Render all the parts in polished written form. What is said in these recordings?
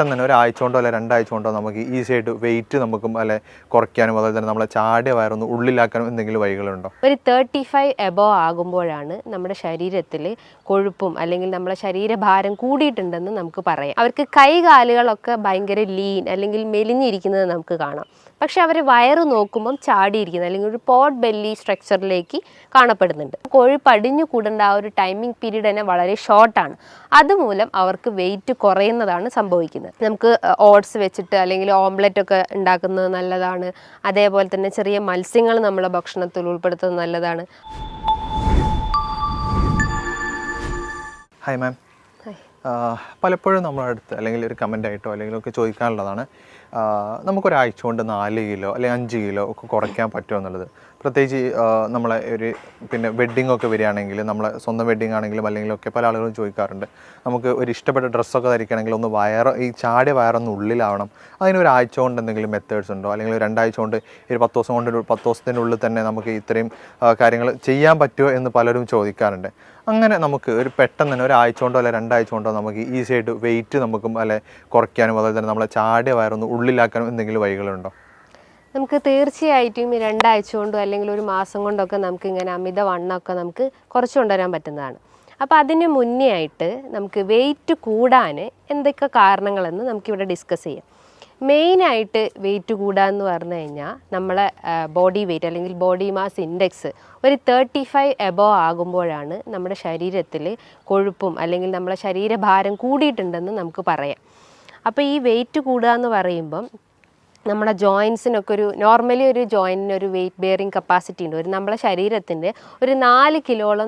പെട്ടെന്ന് തന്നെ ഒരാഴ്ച കൊണ്ടോ അല്ലെ 2 ആഴ്ച കൊണ്ടോ നമുക്ക് ഈസി ആയിട്ട് വെയിറ്റ് നമുക്കും അല്ലെ കുറയ്ക്കാനും അതുപോലെ തന്നെ നമ്മളെ ചാടിയ വയറൊന്ന് ഉള്ളിലാക്കാനും എന്തെങ്കിലും വഴികളുണ്ടോ? ഒരു 35 എബോവ് ആകുമ്പോഴാണ് നമ്മുടെ ശരീരത്തിൽ കൊഴുപ്പും അല്ലെങ്കിൽ നമ്മുടെ ശരീരഭാരം കൂടിയിട്ടുണ്ടെന്ന് നമുക്ക് പറയാം. അവർക്ക് കൈകാലുകളൊക്കെ ഭയങ്കര ലീൻ അല്ലെങ്കിൽ മെലിഞ്ഞിരിക്കുന്നത് നമുക്ക് കാണാം. പക്ഷെ അവർ വയറ് നോക്കുമ്പം ചാടിയിരിക്കുന്നത് അല്ലെങ്കിൽ ഒരു പോട്ട് ബെല്ലി സ്ട്രക്ചറിലേക്ക് കാണപ്പെടുന്നുണ്ട്. കൊഴുപ്പ് അടിഞ്ഞു കൂടേണ്ട ആ ഒരു ടൈമിംഗ് പീരീഡ് തന്നെ വളരെ ഷോർട്ടാണ്. അതുമൂലം അവർക്ക് വെയിറ്റ് കുറയുന്നതാണ് സംഭവിക്കുന്നത്. നമുക്ക് ഓട്സ് വെച്ചിട്ട് അല്ലെങ്കിൽ ഓംലെറ്റ് ഒക്കെ ഉണ്ടാക്കുന്നത് നല്ലതാണ്. അതേപോലെ തന്നെ ചെറിയ മത്സ്യങ്ങൾ നമ്മളെ ഭക്ഷണത്തിൽ ഉൾപ്പെടുത്തുന്നത് നല്ലതാണ്. ഹായ് മാം, പലപ്പോഴും നമ്മളടുത്ത് അല്ലെങ്കിൽ ഒരു കമൻ്റ് ആയിട്ടോ അല്ലെങ്കിൽ ഒക്കെ ചോദിക്കാനുള്ളതാണ്, നമുക്കൊരാഴ്ച കൊണ്ട് 4 കിലോ അല്ലെങ്കിൽ 5 കിലോ ഒക്കെ കുറയ്ക്കാൻ പറ്റുമോ എന്നുള്ളത്. പ്രത്യേകിച്ച് നമ്മളെ ഒരു പിന്നെ വെഡ്ഡിംഗ് ഒക്കെ വരികയാണെങ്കിൽ, നമ്മളെ സ്വന്തം വെഡ്ഡിംഗ് ആണെങ്കിലും അല്ലെങ്കിലൊക്കെ പല ആളുകളും ചോദിക്കാറുണ്ട്, നമുക്ക് ഒരു ഇഷ്ടപ്പെട്ട ഡ്രസ്സൊക്കെ ധരിക്കണമെങ്കിൽ ഒന്ന് ഈ ചാടിയ വയറൊന്ന് ഉള്ളിലാവണം, അതിന് ഒരാഴ്ച കൊണ്ട് എന്തെങ്കിലും മെത്തേഡ്സ് ഉണ്ടോ, അല്ലെങ്കിൽ 2 ആഴ്ച കൊണ്ട് ഒരു 10 ദിവസം കൊണ്ട് 10 ദിവസത്തിനുള്ളിൽ തന്നെ നമുക്ക് ഇത്രയും കാര്യങ്ങൾ ചെയ്യാൻ പറ്റുമോ എന്ന് പലരും ചോദിക്കാറുണ്ട്. അങ്ങനെ നമുക്ക് ഒരു പെട്ടെന്ന് തന്നെ ഒരാഴ്ച കൊണ്ടോ അല്ലെ 2 ആഴ്ച കൊണ്ടോ നമുക്ക് ഈസി ആയിട്ട് വെയിറ്റ് നമുക്കും അല്ലെ കുറയ്ക്കാനും അതുപോലെ തന്നെ നമ്മളെ ചാടിയ വയറൊന്ന് ഉള്ളിലാക്കാനും എന്തെങ്കിലും വഴികളുണ്ടോ? നമുക്ക് തീർച്ചയായിട്ടും 2 ആഴ്ച കൊണ്ടോ അല്ലെങ്കിൽ ഒരു മാസം കൊണ്ടൊക്കെ നമുക്ക് ഇങ്ങനെ അമിതവണ്ണമൊക്കെ നമുക്ക് കുറച്ച് കൊണ്ടുവരാൻ പറ്റുന്നതാണ്. അപ്പോൾ അതിന് മുന്നേ ആയിട്ട് നമുക്ക് വെയിറ്റ് കൂടാൻ എന്തൊക്കെ കാരണങ്ങളെന്ന് നമുക്കിവിടെ ഡിസ്കസ് ചെയ്യാം. മെയിനായിട്ട് വെയിറ്റ് കൂടാന്ന് പറഞ്ഞു കഴിഞ്ഞാൽ നമ്മളെ ബോഡി വെയിറ്റ് അല്ലെങ്കിൽ ബോഡി മാസ് ഇൻഡെക്സ് ഒരു 35 എബോവ് ആകുമ്പോഴാണ് നമ്മുടെ ശരീരത്തിൽ കൊഴുപ്പും അല്ലെങ്കിൽ നമ്മളെ ശരീരഭാരം കൂടിയിട്ടുണ്ടെന്ന് നമുക്ക് പറയാം. അപ്പോൾ ഈ വെയിറ്റ് കൂടുക എന്ന് പറയുമ്പം നമ്മുടെ ജോയിൻസിനൊക്കെ നോർമലി ഒരു ജോയിൻറ്റിന് ഒരു വെയിറ്റ് ബെയറിങ് കപ്പാസിറ്റി ഉണ്ട്. നമ്മളെ ശരീരത്തിൻ്റെ ഒരു 4 കിലോളം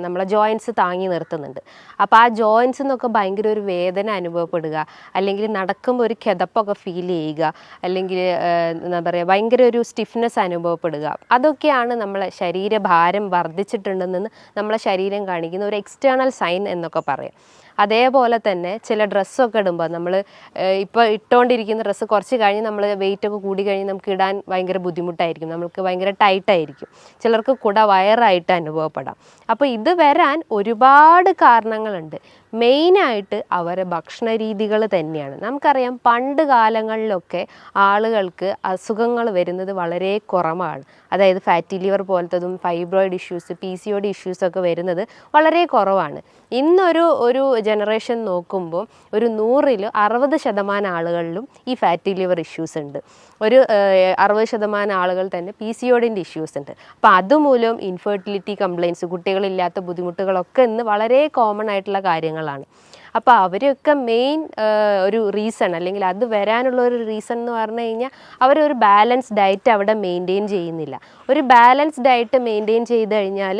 നമ്മളെ ജോയിൻസ് താങ്ങി നിർത്തുന്നുണ്ട്. അപ്പോൾ ആ ജോയിൻസിൽ നിന്നൊക്കെ ഭയങ്കര ഒരു വേദന അനുഭവപ്പെടുക, അല്ലെങ്കിൽ നടക്കുമ്പോൾ ഒരു കിതപ്പൊക്കെ ഫീൽ ചെയ്യുക, അല്ലെങ്കിൽ എന്താ പറയുക ഭയങ്കര ഒരു സ്റ്റിഫ്നെസ് അനുഭവപ്പെടുക, അതൊക്കെയാണ് നമ്മളെ ശരീരഭാരം വർദ്ധിച്ചിട്ടുണ്ടെന്ന് നമ്മളെ ശരീരം കാണിക്കുന്ന ഒരു എക്സ്റ്റേണൽ സൈൻ എന്നൊക്കെ പറയാം. അതേപോലെ തന്നെ ചില ഡ്രസ്സൊക്കെ ഇടുമ്പോൾ നമ്മൾ ഇപ്പോൾ ഇട്ടുകൊണ്ടിരിക്കുന്ന ഡ്രസ്സ് കുറച്ച് കഴിഞ്ഞ് നമ്മൾ വെയിറ്റൊക്കെ കൂടി കഴിഞ്ഞ് നമുക്ക് ഇടാൻ ഭയങ്കര ബുദ്ധിമുട്ടായിരിക്കും, നമുക്ക് ഭയങ്കര ടൈറ്റായിരിക്കും, ചിലർക്ക് വയറായിട്ട് അനുഭവപ്പെടാം. അപ്പോൾ ഇത് വരാൻ ഒരുപാട് കാരണങ്ങളുണ്ട്. മെയിനായിട്ട് അവരെ ഭക്ഷണ രീതികൾ തന്നെയാണ്. നമുക്കറിയാം പണ്ട് കാലങ്ങളിലൊക്കെ ആളുകൾക്ക് അസുഖങ്ങൾ വരുന്നത് വളരെ കുറവാണ്. അതായത് ഫാറ്റി ലിവർ പോലത്തതും ഫൈബ്രോയിഡ് ഇഷ്യൂസ്, PCOD ഇഷ്യൂസൊക്കെ വരുന്നത് വളരെ കുറവാണ്. ഇന്നൊരു ജനറേഷൻ നോക്കുമ്പോൾ ഒരു 100-ൽ 60% ആളുകളിലും ഈ ഫാറ്റി ലിവർ ഇഷ്യൂസ് ഉണ്ട്. ഒരു 60% ആളുകൾ തന്നെ PCODൻ്റെ ഇഷ്യൂസ് ഉണ്ട്. അപ്പോൾ അതുമൂലം ഇൻഫെർട്ടിലിറ്റി കംപ്ലയിൻസ്, കുട്ടികളില്ലാത്ത ബുദ്ധിമുട്ടുകളൊക്കെ ഇന്ന് വളരെ കോമൺ ആയിട്ടുള്ള കാര്യങ്ങളാണ്. അപ്പോൾ അവരൊക്കെ മെയിൻ ഒരു റീസൺ അല്ലെങ്കിൽ അത് വരാനുള്ള ഒരു റീസൺ എന്ന് പറഞ്ഞു കഴിഞ്ഞാൽ അവരൊരു ബാലൻസ് ഡയറ്റ് അവിടെ മെയിൻറ്റെയിൻ ചെയ്യുന്നില്ല. ഒരു ബാലൻസ് ഡയറ്റ് മെയിൻറ്റെയിൻ ചെയ്ത് കഴിഞ്ഞാൽ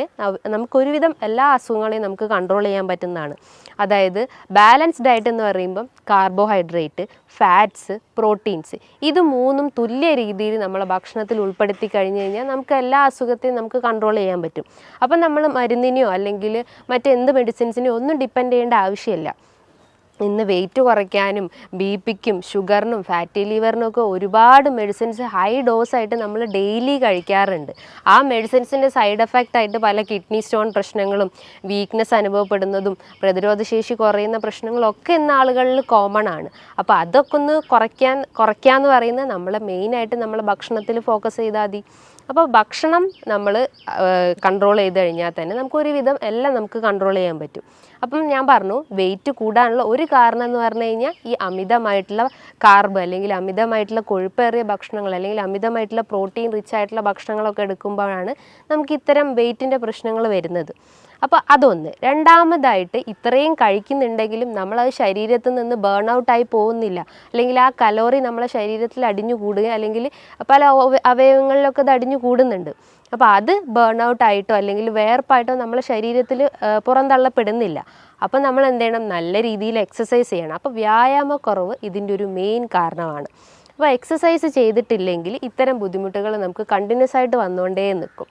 നമുക്കൊരുവിധം എല്ലാ അസുഖങ്ങളെയും നമുക്ക് കൺട്രോൾ ചെയ്യാൻ പറ്റുന്നതാണ്. അതായത് ബാലൻസ് ഡയറ്റ് എന്ന് പറയുമ്പം കാർബോഹൈഡ്രേറ്റ്, ഫാറ്റ്സ്, പ്രോട്ടീൻസ്, ഇത് 3ഉം തുല്യ രീതിയിൽ നമ്മളെ ഭക്ഷണത്തിൽ ഉൾപ്പെടുത്തി കഴിഞ്ഞ് കഴിഞ്ഞാൽ നമുക്ക് എല്ലാ അസുഖത്തെയും നമുക്ക് കൺട്രോൾ ചെയ്യാൻ പറ്റും. അപ്പം നമ്മൾ മരുന്നിനെയോ അല്ലെങ്കിൽ മറ്റെന്ത് മെഡിസിൻസിനെയോ ഒന്നും ഡിപ്പെൻഡ് ചെയ്യേണ്ട ആവശ്യമില്ല. ഇന്ന് വെയിറ്റ് കുറയ്ക്കാനും BP-ക്കും ഷുഗറിനും ഫാറ്റി ലിവറിനും ഒക്കെ ഒരുപാട് മെഡിസിൻസ് ഹൈ ഡോസായിട്ട് നമ്മൾ ഡെയിലി കഴിക്കാറുണ്ട്. ആ മെഡിസിൻസിൻ്റെ സൈഡ് എഫക്റ്റ് ആയിട്ട് പല കിഡ്നി സ്റ്റോൺ പ്രശ്നങ്ങളും, വീക്ക്നെസ് അനുഭവപ്പെടുന്നതും, പ്രതിരോധശേഷി കുറയുന്ന പ്രശ്നങ്ങളൊക്കെ ഇന്ന് ആളുകളിൽ കോമൺ ആണ്. അപ്പോൾ അതൊക്കെ ഒന്ന് കുറയ്ക്കാന്ന് പറയുന്നത് നമ്മളെ മെയിനായിട്ട് നമ്മളെ ഭക്ഷണത്തിൽ ഫോക്കസ് ചെയ്താൽ മതി. അപ്പോൾ ഭക്ഷണം നമ്മൾ കൺട്രോൾ ചെയ്ത് കഴിഞ്ഞാൽ തന്നെ നമുക്കൊരുവിധം എല്ലാം നമുക്ക് കൺട്രോൾ ചെയ്യാൻ പറ്റും. അപ്പം ഞാൻ പറഞ്ഞു വെയിറ്റ് കൂടാനുള്ള ഒരു കാരണം എന്ന് പറഞ്ഞു കഴിഞ്ഞാൽ ഈ അമിതമായിട്ടുള്ള കാർബ് അല്ലെങ്കിൽ അമിതമായിട്ടുള്ള കൊഴുപ്പേറിയ ഭക്ഷണങ്ങൾ അല്ലെങ്കിൽ അമിതമായിട്ടുള്ള പ്രോട്ടീൻ റിച്ച് ആയിട്ടുള്ള ഭക്ഷണങ്ങളൊക്കെ എടുക്കുമ്പോഴാണ് നമുക്ക് ഇത്തരം വെയിറ്റിൻ്റെ പ്രശ്നങ്ങൾ വരുന്നത്. അപ്പോൾ അതൊന്ന്. രണ്ടാമതായിട്ട് ഇത്രയും കഴിക്കുന്നുണ്ടെങ്കിലും നമ്മളത് ശരീരത്തിൽ നിന്ന് ബേൺ ഔട്ടായി പോകുന്നില്ല, അല്ലെങ്കിൽ ആ കലോറി നമ്മളെ ശരീരത്തിൽ അടിഞ്ഞു കൂടുക അല്ലെങ്കിൽ പല അവയവങ്ങളിലൊക്കെ അത് അടിഞ്ഞു കൂടുന്നുണ്ട്. അപ്പോൾ അത് ബേൺ ഔട്ടായിട്ടോ അല്ലെങ്കിൽ വേർപ്പായിട്ടോ നമ്മളെ ശരീരത്തിൽ പുറന്തള്ളപ്പെടുന്നില്ല. അപ്പോൾ നമ്മൾ എന്ത് ചെയ്യണം? നല്ല രീതിയിൽ എക്സസൈസ് ചെയ്യണം. അപ്പോൾ വ്യായാമക്കുറവ് ഇതിൻ്റെ ഒരു മെയിൻ കാരണമാണ്. അപ്പോൾ എക്സസൈസ് ചെയ്തിട്ടില്ലെങ്കിൽ ഇത്തരം ബുദ്ധിമുട്ടുകൾ നമുക്ക് കണ്ടിന്യൂസ് ആയിട്ട് വന്നുകൊണ്ടേ നിൽക്കും.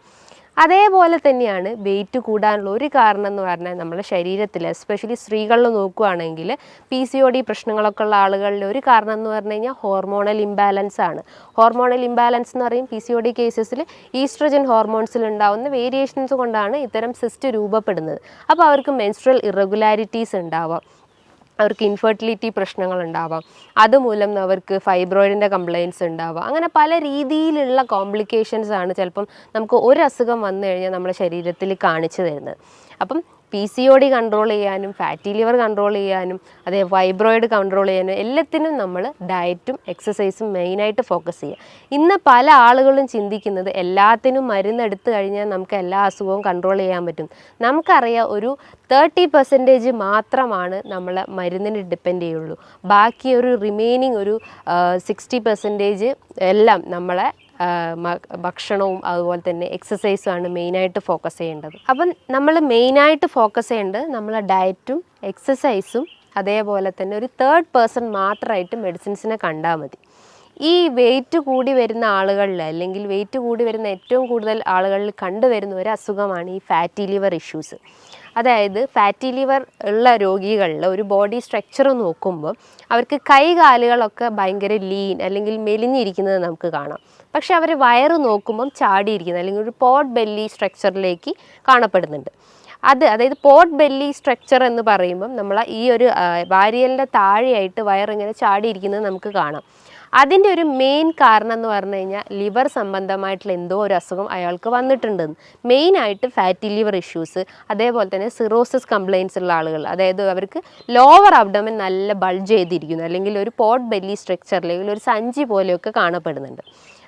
അതേപോലെ തന്നെയാണ് വെയിറ്റ് കൂടാനുള്ള ഒരു കാരണം എന്ന് പറഞ്ഞാൽ നമ്മുടെ ശരീരത്തിൽ എസ്പെഷ്യലി സ്ത്രീകളിൽ നോക്കുകയാണെങ്കിൽ PCOD പ്രശ്നങ്ങളൊക്കെ ഉള്ള ആളുകളിൽ ഒരു കാരണം എന്ന് പറഞ്ഞു കഴിഞ്ഞാൽ ഹോർമോണൽ ഇംബാലൻസ് ആണ്. ഹോർമോണൽ ഇംബാലൻസ് എന്ന് പറയും PCOD കേസസിൽ ഈസ്ട്രജൻ ഹോർമോൺസിൽ ഉണ്ടാകുന്ന വേരിയേഷൻസ് കൊണ്ടാണ് ഇത്തരം സിസ്റ്റ് രൂപപ്പെടുന്നത്. അപ്പോൾ അവർക്ക് മെൻസ്ട്രൽ ഇറഗുലാരിറ്റീസ് ഉണ്ടാവാം. അവർക്ക് ഇൻഫെർട്ടിലിറ്റി പ്രശ്നങ്ങൾ ഉണ്ടാവാം, അതുമൂലം അവർക്ക് ഫൈബ്രോയിഡിൻ്റെ കംപ്ലയിൻസ് ഉണ്ടാവാം. അങ്ങനെ പല രീതിയിലുള്ള കോംപ്ലിക്കേഷൻസ് ആണ് ചിലപ്പം നമുക്ക് ഒരു അസുഖം വന്നു കഴിഞ്ഞാൽ നമ്മുടെ ശരീരത്തിൽ കാണിച്ചു തരുന്നത്. അപ്പം PCOD കൺട്രോൾ ചെയ്യാനും ഫാറ്റി ലിവർ കൺട്രോൾ ചെയ്യാനും അതേ ഫൈബ്രോയിഡ് കൺട്രോൾ ചെയ്യാനും എല്ലാത്തിനും നമ്മൾ ഡയറ്റും എക്സസൈസും മെയിനായിട്ട് ഫോക്കസ് ചെയ്യുക. ഇന്ന് പല ആളുകളും ചിന്തിക്കുന്നത് എല്ലാത്തിനും മരുന്നെടുത്ത് കഴിഞ്ഞാൽ നമുക്ക് എല്ലാ അസുഖവും കൺട്രോൾ ചെയ്യാൻ പറ്റും. നമുക്കറിയാം ഒരു 30% മാത്രമാണ് നമ്മൾ മരുന്നിന് ഡിപ്പെൻഡ് ചെയ്യുള്ളൂ. ബാക്കി ഒരു റിമൈനിങ് ഒരു 60% എല്ലാം നമ്മളെ ഭക്ഷണവും അതുപോലെ തന്നെ എക്സസൈസുമാണ് മെയിനായിട്ട് ഫോക്കസ് ചെയ്യേണ്ടത്. അപ്പം നമ്മൾ മെയിനായിട്ട് ഫോക്കസ് ചെയ്യേണ്ടത് നമ്മളെ ഡയറ്റും എക്സസൈസും അതേപോലെ തന്നെ ഒരു 3rd മാത്രമായിട്ട് മെഡിസിൻസിനെ കണ്ടാൽ മതി. ഈ വെയിറ്റ് കൂടി വരുന്ന ആളുകളിൽ അല്ലെങ്കിൽ വെയിറ്റ് കൂടി വരുന്ന ഏറ്റവും കൂടുതൽ ആളുകളിൽ കണ്ടുവരുന്ന ഒരു അസുഖമാണ് ഈ ഫാറ്റി ലിവർ ഇഷ്യൂസ്. അതായത് ഫാറ്റി ലിവർ ഉള്ള രോഗികളിൽ ഒരു ബോഡി സ്ട്രക്ചർ നോക്കുമ്പോൾ അവർക്ക് കൈകാലുകളൊക്കെ ഭയങ്കര ലീൻ അല്ലെങ്കിൽ മെലിഞ്ഞിരിക്കുന്നത് നമുക്ക് കാണാം. പക്ഷെ അവർ വയറ് നോക്കുമ്പം ചാടിയിരിക്കുന്നത് അല്ലെങ്കിൽ ഒരു പോട്ട് ബെല്ലി സ്ട്രക്ചറിലേക്ക് കാണപ്പെടുന്നുണ്ട്. അതായത് പോട്ട് ബെല്ലി സ്ട്രക്ചർ എന്ന് പറയുമ്പം നമ്മൾ ഈ ഒരു വാരിയലിൻ്റെ താഴെയായിട്ട് വയറിങ്ങനെ ചാടിയിരിക്കുന്നത് നമുക്ക് കാണാം. അതിൻ്റെ ഒരു മെയിൻ കാരണം എന്ന് പറഞ്ഞു കഴിഞ്ഞാൽ ലിവർ സംബന്ധമായിട്ടുള്ള എന്തോ ഒരു അസുഖം അയാൾക്ക് വന്നിട്ടുണ്ടെന്ന്. മെയിനായിട്ട് ഫാറ്റി ലിവർ ഇഷ്യൂസ്, അതേപോലെ തന്നെ സിറോസിസ് കംപ്ലയിൻസ് ഉള്ള ആളുകൾ, അതായത് അവർക്ക് ലോവർ അബ്ഡോമൻ നല്ല ബൾജ് ചെയ്തിരിക്കുന്നു അല്ലെങ്കിൽ ഒരു പോട്ട് ബെല്ലി സ്ട്രക്ചർ അല്ലെങ്കിൽ ഒരു സഞ്ചി പോലെയൊക്കെ കാണപ്പെടുന്നുണ്ട്.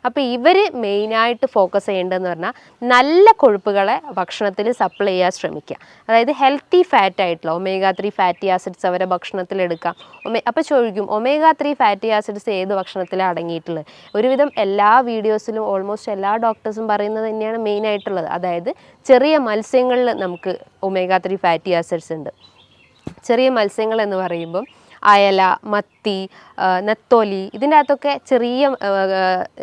അപ്പോൾ ഇവർ മെയിനായിട്ട് ഫോക്കസ് ചെയ്യേണ്ടതെന്ന് പറഞ്ഞാൽ നല്ല കൊഴുപ്പുകളെ ഭക്ഷണത്തിൽ സപ്ലൈ ചെയ്യാൻ ശ്രമിക്കുക. അതായത് ഹെൽത്തി ഫാറ്റ് ആയിട്ടുള്ള omega-3 ഫാറ്റി ആസിഡ്സ് അവരെ ഭക്ഷണത്തിൽ എടുക്കാം. അപ്പോൾ ചോദിക്കും omega-3 ഫാറ്റി ആസിഡ്സ് ഏത് ഭക്ഷണത്തിലാണ് അടങ്ങിയിട്ടുള്ളത്? ഒരുവിധം എല്ലാ വീഡിയോസിലും ഓൾമോസ്റ്റ് എല്ലാ ഡോക്ടേഴ്സും പറയുന്നത് തന്നെയാണ് മെയിനായിട്ടുള്ളത്. അതായത് ചെറിയ മത്സ്യങ്ങളിൽ നമുക്ക് omega-3 ഫാറ്റി ആസിഡ്സ് ഉണ്ട്. ചെറിയ മത്സ്യങ്ങൾ എന്ന് പറയുമ്പം അയല, മത്തി, നെത്തോലി, ഇതിൻ്റെ അകത്തൊക്കെ ചെറിയ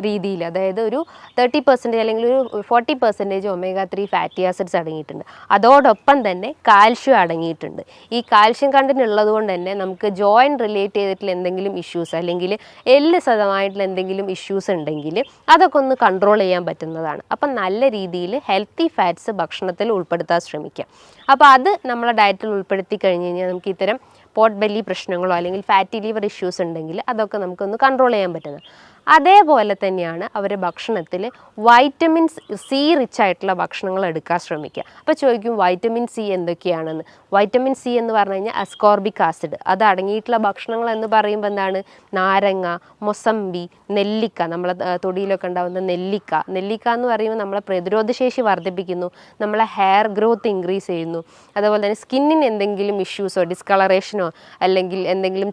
രീതിയിൽ അതായത് ഒരു 30% അല്ലെങ്കിൽ ഒരു 40% omega-3 ഫാറ്റി ആസിഡ്സ് അടങ്ങിയിട്ടുണ്ട്. അതോടൊപ്പം തന്നെ കാൽഷ്യം അടങ്ങിയിട്ടുണ്ട്. ഈ കാൽഷ്യം കണ്ടന്റ് ഉള്ളത് കൊണ്ട് തന്നെ നമുക്ക് ജോയിൻറ്റ് റിലേറ്റ് ചെയ്തിട്ടുള്ള എന്തെങ്കിലും ഇഷ്യൂസ് അല്ലെങ്കിൽ എല്ല് സതമായിട്ടുള്ള എന്തെങ്കിലും ഇഷ്യൂസ് ഉണ്ടെങ്കിൽ അതൊക്കെ ഒന്ന് കൺട്രോൾ ചെയ്യാൻ പറ്റുന്നതാണ്. അപ്പം നല്ല രീതിയിൽ ഹെൽത്തി ഫാറ്റ്സ് ഭക്ഷണത്തിൽ ഉൾപ്പെടുത്താൻ ശ്രമിക്കുക. അപ്പോൾ അത് നമ്മളെ ഡയറ്റിൽ ഉൾപ്പെടുത്തി കഴിഞ്ഞ് കഴിഞ്ഞാൽ നമുക്ക് ഇത്തരം പോട്ട് ബെല്ലി പ്രശ്നങ്ങളോ അല്ലെങ്കിൽ ഫാറ്റി ലിവർ ഇഷ്യൂസ് ഉണ്ടെങ്കിൽ അതൊക്കെ നമുക്കൊന്ന് കൺട്രോൾ ചെയ്യാൻ പറ്റുന്നത്. അതേപോലെ തന്നെയാണ് അവരുടെ ഭക്ഷണത്തിൽ വൈറ്റമിൻ സി റിച്ച് ആയിട്ടുള്ള ഭക്ഷണങ്ങൾ എടുക്കാൻ ശ്രമിക്കുക. അപ്പോൾ ചോദിക്കും വൈറ്റമിൻ സി എന്തൊക്കെയാണെന്ന്. വൈറ്റമിൻ സി എന്ന് പറഞ്ഞു കഴിഞ്ഞാൽ അസ്കോർബിക് ആസിഡ് അത് അടങ്ങിയിട്ടുള്ള ഭക്ഷണങ്ങൾ എന്ന് പറയുമ്പോൾ എന്താണ്? നാരങ്ങ, മൊസമ്പി, നെല്ലിക്ക, നമ്മളെ തൊടിയിലൊക്കെ ഉണ്ടാകുന്ന നെല്ലിക്ക എന്ന് പറയുമ്പോൾ നമ്മളെ പ്രതിരോധശേഷി വർദ്ധിപ്പിക്കുന്നു, നമ്മളെ ഹെയർ ഗ്രോത്ത് ഇൻക്രീസ് ചെയ്യുന്നു. അതുപോലെ തന്നെ സ്കിന്നിന് എന്തെങ്കിലും ഇഷ്യൂസോ ഡിസ്കളറേഷനോ അല്ലെങ്കിൽ എന്തെങ്കിലും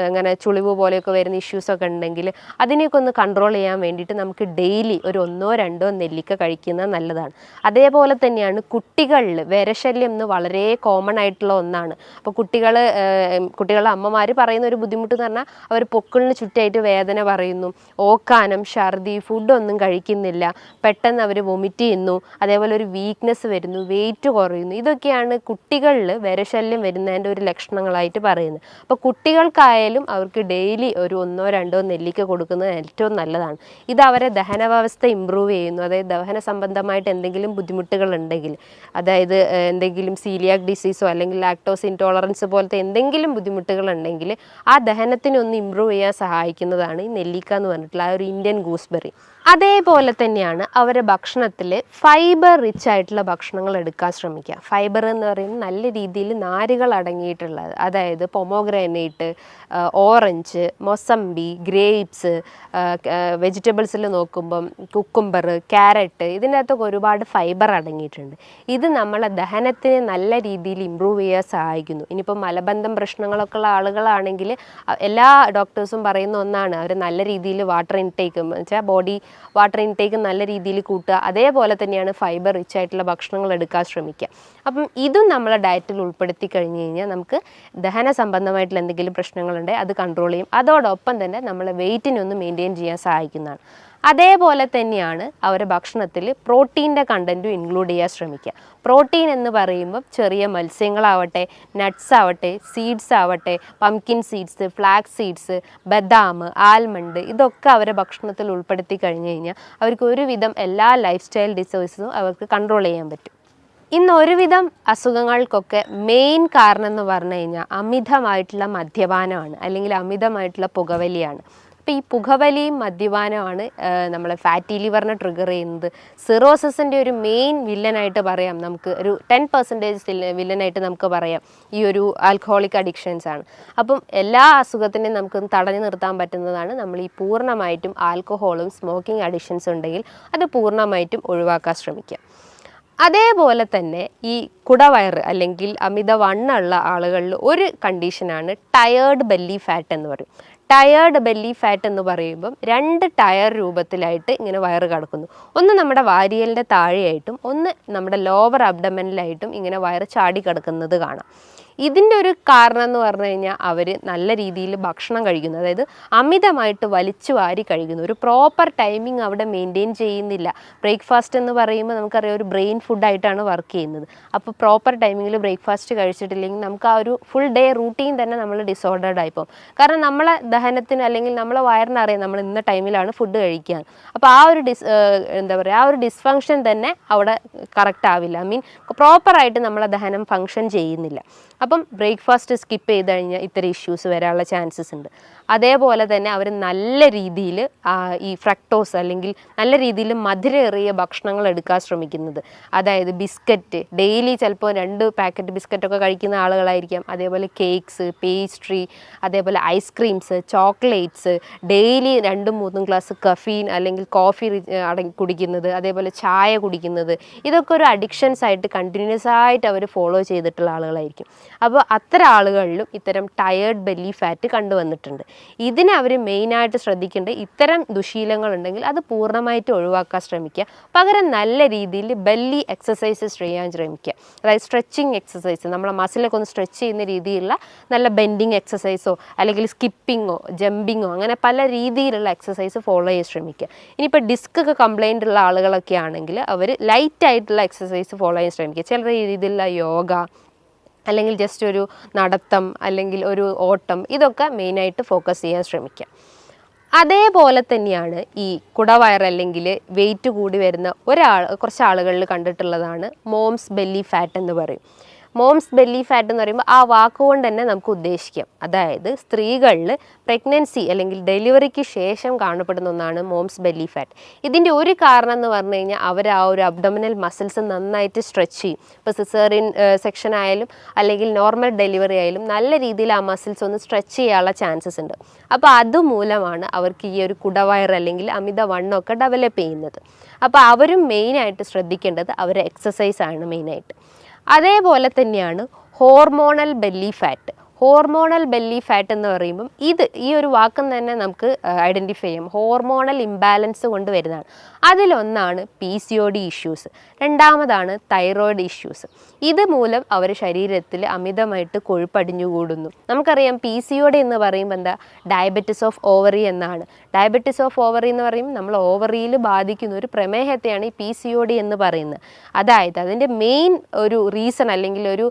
അങ്ങനെ ചുളിവ് പോലെയൊക്കെ വരുന്ന ഇഷ്യൂസൊക്കെ ഉണ്ടെങ്കിൽ അതിനെയൊക്കെ ഒന്ന് കൺട്രോൾ ചെയ്യാൻ വേണ്ടിയിട്ട് നമുക്ക് ഡെയിലി ഒരു 1-2 നെല്ലിക്ക കഴിക്കുന്നത് നല്ലതാണ്. അതേപോലെ തന്നെയാണ് കുട്ടികളിൽ വിരശല്യം എന്ന് വളരെ കോമൺ ആയിട്ടുള്ള ഒന്നാണ്. അപ്പോൾ കുട്ടികളുടെ അമ്മമാർ പറയുന്ന ഒരു ബുദ്ധിമുട്ട് എന്ന് പറഞ്ഞാൽ അവർ പൊക്കിളിന് ചുറ്റായിട്ട് വേദന പറയുന്നു, ഓക്കാനം, ഛർദി, ഫുഡൊന്നും കഴിക്കുന്നില്ല, പെട്ടെന്ന് അവർ വൊമിറ്റ് ചെയ്യുന്നു, അതേപോലെ ഒരു വീക്ക്നെസ് വരുന്നു, വെയിറ്റ് കുറയുന്നു. ഇതൊക്കെയാണ് കുട്ടികളിൽ വിരശല്യം വരുന്നതിൻ്റെ ഒരു ലക്ഷണങ്ങളായിട്ട് പറയുന്നത്. അപ്പോൾ കുട്ടികൾക്കായാലും അവർക്ക് ഡെയിലി ഒരു 1-2 നെല്ലിക്ക കൊടുക്കുന്നത് ഏറ്റവും നല്ലതാണ്. ഇത് അവരെ ദഹന വ്യവസ്ഥ ഇമ്പ്രൂവ് ചെയ്യുന്നു. അതായത് ദഹന സംബന്ധമായിട്ട് എന്തെങ്കിലും ബുദ്ധിമുട്ടുകൾ ഉണ്ടെങ്കിൽ, അതായത് എന്തെങ്കിലും സീലിയാക് ഡിസീസോ അല്ലെങ്കിൽ ലാക്ടോസ് ഇൻടോളറൻസ് പോലത്തെ എന്തെങ്കിലും ബുദ്ധിമുട്ടുകൾ ഉണ്ടെങ്കിൽ ആ ദഹനത്തിനൊന്ന് ഇമ്പ്രൂവ് ചെയ്യാൻ സഹായിക്കുന്നതാണ് ഈ നെല്ലിക്ക എന്ന് പറഞ്ഞിട്ടുള്ള ആ ഒരു ഇന്ത്യൻ ഗൂസ്ബെറി. അതേപോലെ തന്നെയാണ് അവരുടെ ഭക്ഷണത്തിൽ ഫൈബർ റിച്ച് ആയിട്ടുള്ള ഭക്ഷണങ്ങൾ എടുക്കാൻ ശ്രമിക്കുക. ഫൈബർ എന്ന് പറയുന്നത് നല്ല രീതിയിൽ നാരുകൾ അടങ്ങിയിട്ടുള്ളത്, അതായത് പൊമോഗ്രാനൈറ്റ്, ഓറഞ്ച്, മൊസമ്പി, ഗ്രേപ്സ്, വെജിറ്റബിൾസിൽ നോക്കുമ്പം കുക്കുംബർ, ക്യാരറ്റ്, ഇതിൻ്റെ അകത്തൊക്കെ ഒരുപാട് ഫൈബർ അടങ്ങിയിട്ടുണ്ട്. ഇത് നമ്മളെ ദഹനത്തിനെ നല്ല രീതിയിൽ ഇമ്പ്രൂവ് ചെയ്യാൻ സഹായിക്കുന്നു. ഇനിയിപ്പോൾ മലബന്ധം പ്രശ്നങ്ങളൊക്കെ ഉള്ള ആളുകളാണെങ്കിൽ എല്ലാ ഡോക്ടേഴ്സും പറയുന്ന ഒന്നാണ് അവർ നല്ല രീതിയിൽ വാട്ടർ ഇൻടേക്ക് എന്ന് വെച്ചാൽ ബോഡി വാട്ടർ ഇൻടേക്ക് നല്ല രീതിയിൽ കൂട്ടുക. അതേപോലെ തന്നെയാണ് ഫൈബർ റിച്ച് ആയിട്ടുള്ള ഭക്ഷണങ്ങൾ എടുക്കാൻ ശ്രമിക്കുക. അപ്പം ഇതും നമ്മളെ ഡയറ്റിൽ ഉൾപ്പെടുത്തി കഴിഞ്ഞ് കഴിഞ്ഞാൽ നമുക്ക് ദഹന സംബന്ധമായിട്ടുള്ള എന്തെങ്കിലും പ്രശ്നങ്ങളുണ്ടെങ്കിൽ അത് കൺട്രോൾ ചെയ്യും. അതോടൊപ്പം തന്നെ നമ്മളെ വെയിറ്റിനൊന്ന് മെയിൻറ്റെയിൻ ചെയ്യാൻ സഹായിക്കുന്നതാണ്. അതേപോലെ തന്നെയാണ് അവരുടെ ഭക്ഷണത്തിൽ പ്രോട്ടീൻ്റെ കണ്ടൻറ്റും ഇൻക്ലൂഡ് ചെയ്യാൻ ശ്രമിക്കുക. പ്രോട്ടീൻ എന്ന് പറയുമ്പോൾ ചെറിയ മത്സ്യങ്ങളാവട്ടെ, നട്ട്സ് ആവട്ടെ, സീഡ്സ് ആവട്ടെ, പംകിൻ സീഡ്സ്, ഫ്ലാക്സ് സീഡ്സ്, ബദാം, ആൽമണ്ട്, ഇതൊക്കെ അവരുടെ ഭക്ഷണത്തിൽ ഉൾപ്പെടുത്തി കഴിഞ്ഞ് കഴിഞ്ഞാൽ അവർക്ക് ഒരുവിധം എല്ലാ ലൈഫ് സ്റ്റൈൽ ഡിസീസസും അവർക്ക് കൺട്രോൾ ചെയ്യാൻ പറ്റും. ഇന്ന് ഒരുവിധം അസുഖങ്ങൾക്കൊക്കെ മെയിൻ കാരണം എന്ന് പറഞ്ഞു കഴിഞ്ഞാൽ അമിതമായിട്ടുള്ള മദ്യപാനമാണ്, അല്ലെങ്കിൽ അമിതമായിട്ടുള്ള പുകവലിയാണ്. അപ്പോൾ ഈ പുകവലിയും മദ്യപാനമാണ് നമ്മളെ ഫാറ്റി ലിവറിനെ ട്രിഗർ ചെയ്യുന്നത്. സിറോസിസിൻ്റെ ഒരു മെയിൻ വില്ലനായിട്ട് പറയാം, നമുക്ക് ഒരു 10% വില്ലനായിട്ട് നമുക്ക് പറയാം ഈ ഒരു ആൽക്കഹോളിക് അഡിക്ഷൻസ് ആണ്. അപ്പം എല്ലാ അസുഖത്തിനെയും നമുക്ക് തടഞ്ഞു നിർത്താൻ പറ്റുന്നതാണ് നമ്മൾ ഈ പൂർണ്ണമായിട്ടും ആൽക്കഹോളും സ്മോക്കിംഗ് അഡിക്ഷൻസ് ഉണ്ടെങ്കിൽ അത് പൂർണ്ണമായിട്ടും ഒഴിവാക്കാൻ ശ്രമിക്കുക. അതേപോലെ തന്നെ ഈ കുടവയറ് അല്ലെങ്കിൽ അമിത വണ്ണമുള്ള ആളുകളിൽ ഒരു കണ്ടീഷനാണ് ടയേർഡ് ബെല്ലി ഫാറ്റ് എന്ന് പറയും. ടയേർഡ് ബെല്ലി ഫാറ്റ് എന്ന് പറയുമ്പം 2 ടയർ രൂപത്തിലായിട്ട് ഇങ്ങനെ വയറ് കിടക്കുന്നു. ഒന്ന് നമ്മുടെ വാരിയലിൻ്റെ താഴെയായിട്ടും ഒന്ന് നമ്മുടെ ലോവർ അബ്ഡമനിലായിട്ടും ഇങ്ങനെ വയറ് ചാടി കിടക്കുന്നത് കാണാം. ഇതിൻ്റെ ഒരു കാരണം എന്ന് പറഞ്ഞു കഴിഞ്ഞാൽ അവർ നല്ല രീതിയിൽ ഭക്ഷണം കഴിക്കുന്നു, അതായത് അമിതമായിട്ട് വലിച്ചു വാരി കഴിക്കുന്നു. ഒരു പ്രോപ്പർ ടൈമിംഗ് അവിടെ മെയിൻറ്റെയിൻ ചെയ്യുന്നില്ല. ബ്രേക്ക്ഫാസ്റ്റ് എന്ന് പറയുമ്പോൾ നമുക്കറിയാം ഒരു ബ്രെയിൻ ഫുഡായിട്ടാണ് വർക്ക് ചെയ്യുന്നത്. അപ്പോൾ പ്രോപ്പർ ടൈമിങ്ങിൽ ബ്രേക്ക്ഫാസ്റ്റ് കഴിച്ചിട്ടില്ലെങ്കിൽ നമുക്ക് ആ ഒരു ഫുൾ ഡേ റൂട്ടീൻ തന്നെ നമ്മൾ ഡിസോർഡേർഡ് ആയിപ്പോകും. കാരണം നമ്മളെ ദഹനത്തിന് അല്ലെങ്കിൽ നമ്മളെ വയറിനറിയാം നമ്മൾ ഇന്ന ടൈമിലാണ് ഫുഡ് കഴിക്കുക. അപ്പോൾ ആ ഒരു ആ ഒരു ഡിസ്ഫങ്ഷൻ തന്നെ അവിടെ കറക്റ്റ് ആവില്ല. പ്രോപ്പറായിട്ട് നമ്മളെ ദഹനം ഫങ്ഷൻ ചെയ്യുന്നില്ല. അപ്പം ബ്രേക്ക്ഫാസ്റ്റ് സ്കിപ്പ് ചെയ്ത് കഴിഞ്ഞാൽ ഇത്തരം ഇഷ്യൂസ് വരാനുള്ള ചാൻസസ് ഉണ്ട്. അതേപോലെ തന്നെ അവർ നല്ല രീതിയിൽ ഈ ഫ്രക്ടോസ് അല്ലെങ്കിൽ നല്ല രീതിയിൽ മധുരമേറിയ ഭക്ഷണങ്ങൾ എടുക്കാൻ ശ്രമിക്കുന്നത്. അതായത് ബിസ്ക്കറ്റ് ഡെയിലി ചിലപ്പോൾ 2 പാക്കറ്റ് ബിസ്ക്കറ്റൊക്കെ കഴിക്കുന്ന ആളുകളായിരിക്കാം. അതേപോലെ കേക്ക്സ്, പേസ്ട്രി, അതേപോലെ ice creams, chocolates, daily 2-3 glass caffeine അല്ലെങ്കിൽ കോഫി കുടിക്കുന്നത്, അതേപോലെ ചായ കുടിക്കുന്നത്, ഇതൊക്കെ ഒരു അഡിക്ഷൻസ് ആയിട്ട് കണ്ടിന്യൂസ് ആയിട്ട് അവർ ഫോളോ ചെയ്തിട്ടുള്ള ആളുകളായിരിക്കും. അപ്പോൾ അത്തരം ആളുകളിലും ഇത്തരം ടയേർഡ് ബെല്ലി ഫാറ്റ് കണ്ടുവന്നിട്ടുണ്ട്. ഇതിനെ അവർ മെയിനായിട്ട് ശ്രദ്ധിക്കേണ്ടത് ഇത്തരം ദുശീലങ്ങളുണ്ടെങ്കിൽ അത് പൂർണ്ണമായിട്ട് ഒഴിവാക്കാൻ ശ്രമിക്കുക. പകരം നല്ല രീതിയിൽ ബെല്ലി എക്സസൈസസ് ചെയ്യാൻ ശ്രമിക്കുക. അതായത് സ്ട്രെച്ചിങ് എക്സസൈസ്, നമ്മളെ മസിലൊക്കെ ഒന്ന് സ്ട്രെച്ച് ചെയ്യുന്ന രീതിയിലുള്ള നല്ല ബെൻഡിങ് എക്സസൈസോ അല്ലെങ്കിൽ സ്കിപ്പിങ്ങോ ജമ്പിങ്ങോ അങ്ങനെ പല രീതിയിലുള്ള എക്സസൈസ് ഫോളോ ചെയ്യാൻ ശ്രമിക്കുക. ഇനിയിപ്പോൾ ഡിസ്ക് ഒക്കെ കംപ്ലൈൻ്റ് ഉള്ള ആളുകളൊക്കെ ആണെങ്കിൽ അവർ ലൈറ്റായിട്ടുള്ള എക്സസൈസ് ഫോളോ ചെയ്യാൻ ശ്രമിക്കുക. ചില രീതിയിലുള്ള യോഗ അല്ലെങ്കിൽ ജസ്റ്റ് ഒരു നടത്തം അല്ലെങ്കിൽ ഒരു ഓട്ടം, ഇതൊക്കെ മെയിനായിട്ട് ഫോക്കസ് ചെയ്യാൻ ശ്രമിക്കുക. അതേപോലെ തന്നെയാണ് ഈ കുടവയർ അല്ലെങ്കിൽ വെയിറ്റ് കൂടി വരുന്ന കുറച്ച് ആളുകളിൽ കണ്ടിട്ടുള്ളതാണ് മോംസ് ബെല്ലി ഫാറ്റ് എന്ന് പറയും. മോംസ് ബെല്ലി ഫാറ്റ് എന്ന് പറയുമ്പോൾ ആ വാക്കുകൊണ്ട് തന്നെ നമുക്ക് ഉദ്ദേശിക്കാം, അതായത് സ്ത്രീകളിൽ പ്രഗ്നൻസി അല്ലെങ്കിൽ ഡെലിവറിക്ക് ശേഷം കാണപ്പെടുന്ന ഒന്നാണ് മോംസ് ബെല്ലി ഫാറ്റ്. ഇതിൻ്റെ ഒരു കാരണം എന്ന് പറഞ്ഞു കഴിഞ്ഞാൽ അവർ ആ ഒരു അബ്ഡോമിനൽ മസിൽസ് നന്നായിട്ട് സ്ട്രെച്ച് ചെയ്യും. ഇപ്പോൾ സിസേറിയൻ സെക്ഷൻ ആയാലും അല്ലെങ്കിൽ നോർമൽ ഡെലിവറി ആയാലും നല്ല രീതിയിൽ ആ മസിൽസ് ഒന്ന് സ്ട്രെച്ച് ചെയ്യാനുള്ള ചാൻസസ് ഉണ്ട്. അപ്പോൾ അതുമൂലമാണ് അവർക്ക് ഈ ഒരു കുടവയർ അല്ലെങ്കിൽ അമിത വണ്ണമൊക്കെ ഡെവലപ്പ് ചെയ്യുന്നത്. അപ്പോൾ അവരും മെയിനായിട്ട് ശ്രദ്ധിക്കേണ്ടത് അവരുടെ എക്സസൈസാണ് മെയിനായിട്ട്. അതേപോലെ തന്നെയാണ് hormonal belly fat. Hormonal belly fat എന്ന് പറയുമ്പം ഈ ഒരു വാക്കും തന്നെ നമുക്ക് ഐഡൻറ്റിഫൈ ചെയ്യാം. ഹോർമോണൽ ഇംബാലൻസ് കൊണ്ട് വരുന്നതാണ്. അതിലൊന്നാണ് PCOD ഇഷ്യൂസ്, രണ്ടാമതാണ് തൈറോയിഡ് ഇഷ്യൂസ്. ഇതുമൂലം അവർ ശരീരത്തിൽ അമിതമായിട്ട് കൊഴുപ്പടിഞ്ഞുകൂടുന്നു. നമുക്കറിയാം PCOD എന്ന് പറയുമ്പോൾ എന്താ, ഡയബറ്റിസ് ഓഫ് ഓവറി എന്നാണ്. ഡയബറ്റിസ് ഓഫ് ഓവറി എന്ന് പറയുമ്പോൾ നമ്മൾ ഓവറിയിൽ ബാധിക്കുന്ന ഒരു പ്രമേഹത്തെയാണ് ഈ PCOD എന്ന് പറയുന്നത്. അതായത് അതിൻ്റെ മെയിൻ ഒരു റീസൺ അല്ലെങ്കിൽ ഒരു